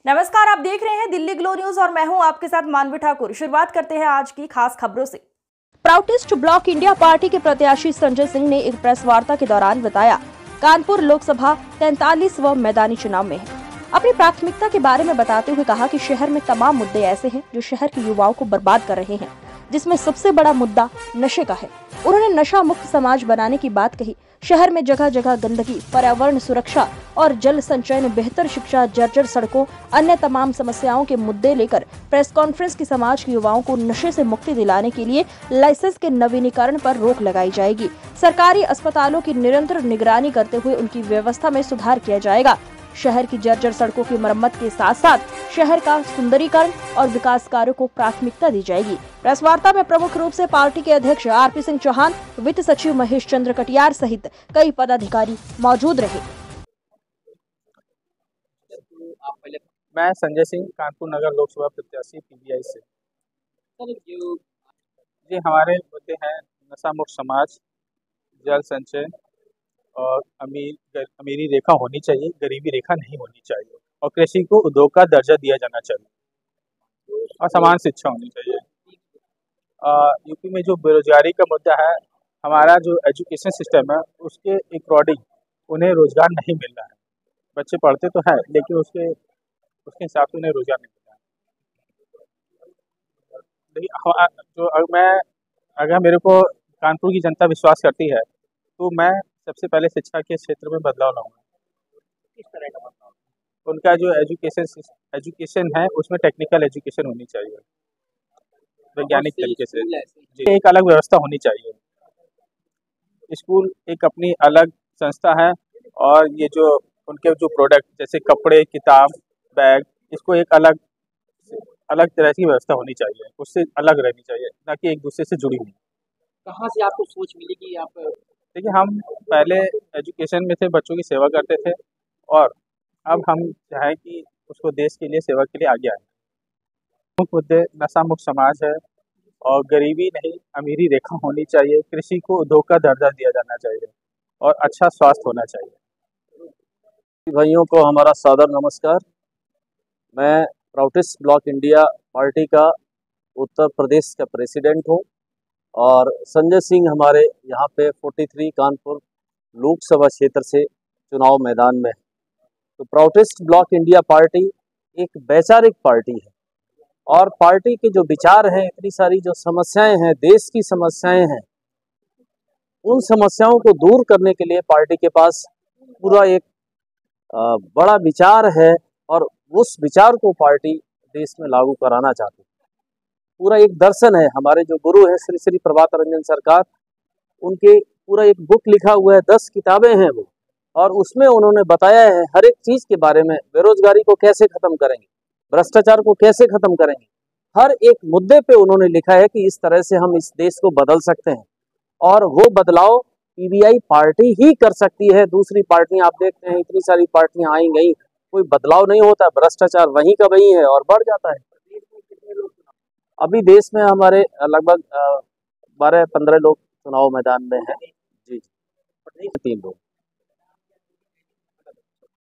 नमस्कार, आप देख रहे हैं दिल्ली ग्लो न्यूज और मैं हूं आपके साथ मानवी ठाकुर। शुरुआत करते हैं आज की खास खबरों से। प्राउटिस्ट ब्लॉक इंडिया पार्टी के प्रत्याशी संजय सिंह ने एक प्रेस वार्ता के दौरान बताया, कानपुर लोकसभा 43वां मैदानी चुनाव में है। अपनी प्राथमिकता के बारे में बताते हुए कहा कि शहर में तमाम मुद्दे ऐसे हैं जो शहर के युवाओं को बर्बाद कर रहे हैं, जिसमें सबसे बड़ा मुद्दा नशे का है। उन्होंने नशा मुक्त समाज बनाने की बात कही। शहर में जगह जगह गंदगी, पर्यावरण सुरक्षा और जल संचयन, बेहतर शिक्षा, जर्जर सड़कों, अन्य तमाम समस्याओं के मुद्दे लेकर प्रेस कॉन्फ्रेंस की समाज के युवाओं को नशे से मुक्ति दिलाने के लिए लाइसेंस के नवीनीकरण पर रोक लगाई जाएगी। सरकारी अस्पतालों की निरंतर निगरानी करते हुए उनकी व्यवस्था में सुधार किया जाएगा। शहर की जर्जर सड़कों की मरम्मत के साथ साथ शहर का सुंदरीकरण और विकास कार्यों को प्राथमिकता दी जाएगी। प्रेस वार्ता में प्रमुख रूप से पार्टी के अध्यक्ष आरपी सिंह चौहान, वित्त सचिव महेश चंद्र कटियार सहित कई पदाधिकारी मौजूद रहे। मैं संजय सिंह, कानपुर नगर लोकसभा प्रत्याशी पीबीआई से। जी, हमारे मुद्दे हैं नशा मुक्त समाज, जल संचय और अमीरी रेखा होनी चाहिए, गरीबी रेखा नहीं होनी चाहिए, और कृषि को उद्योग का दर्जा दिया जाना चाहिए और समान शिक्षा होनी चाहिए। यूपी में जो बेरोजगारी का मुद्दा है, हमारा जो एजुकेशन सिस्टम है उसके अकॉर्डिंग उन्हें रोजगार नहीं मिल रहा है। बच्चे पढ़ते तो हैं लेकिन उसके हिसाब से उन्हें रोजगार नहीं मिल रहा है। लेकिन अगर मेरे को कानपुर की जनता विश्वास करती है तो मैं सबसे पहले शिक्षा के क्षेत्र में बदलाव लाऊंगा। किस तरह का बदलाव? उनका जो एजुकेशन है उसमें टेक्निकल एजुकेशन होनी चाहिए, वैज्ञानिक तरीके से। एक अलग व्यवस्था होनी चाहिए। स्कूल एक अपनी अलग संस्था है और ये जो उनके जो प्रोडक्ट जैसे कपड़े, किताब, बैग, इसको एक अलग तरह की व्यवस्था होनी चाहिए, उससे अलग रहनी चाहिए, ना कि एक दूसरे से जुड़ी हुई। कहाँ से आपको सोच मिली कि आप? देखिए, हम पहले एजुकेशन में थे, बच्चों की सेवा करते थे, और अब हम चाहें कि उसको देश के लिए, सेवा के लिए आगे आए। मुख्य मुद्दे नशा मुक्त समाज है और गरीबी नहीं, अमीरी रेखा होनी चाहिए, कृषि को उद्योग का दर्जा दिया जाना चाहिए और अच्छा स्वास्थ्य होना चाहिए। भाइयों को हमारा सादर नमस्कार। मैं प्राउटिस्ट ब्लॉक इंडिया पार्टी का उत्तर प्रदेश का प्रेसिडेंट हूँ और संजय सिंह हमारे यहाँ पे 43 कानपुर लोकसभा क्षेत्र से चुनाव मैदान में है। तो प्राउटिस्ट ब्लॉक इंडिया पार्टी एक वैचारिक पार्टी है और पार्टी के जो विचार हैं, इतनी सारी जो समस्याएं हैं, देश की समस्याएं हैं, उन समस्याओं को दूर करने के लिए पार्टी के पास पूरा एक बड़ा विचार है और उस विचार को पार्टी देश में लागू कराना चाहती है। पूरा एक दर्शन है। हमारे जो गुरु हैं श्री श्री प्रभात रंजन सरकार, उनके पूरा एक बुक लिखा हुआ है, 10 किताबें हैं वो, और उसमें उन्होंने बताया है हर एक चीज के बारे में। बेरोजगारी को कैसे खत्म करेंगे, भ्रष्टाचार को कैसे खत्म करेंगे, हर एक मुद्दे पे उन्होंने लिखा है कि इस तरह से हम इस देश को बदल सकते हैं और वो बदलाव पीबीआई पार्टी ही कर सकती है। दूसरी पार्टियां, आप देखते हैं इतनी सारी पार्टियां आई गई, कोई बदलाव नहीं होता, भ्रष्टाचार वहीं का वहीं है और बढ़ जाता है। अभी देश में हमारे लगभग 12-15 लोग चुनाव मैदान में हैं। जी, 3 लोग।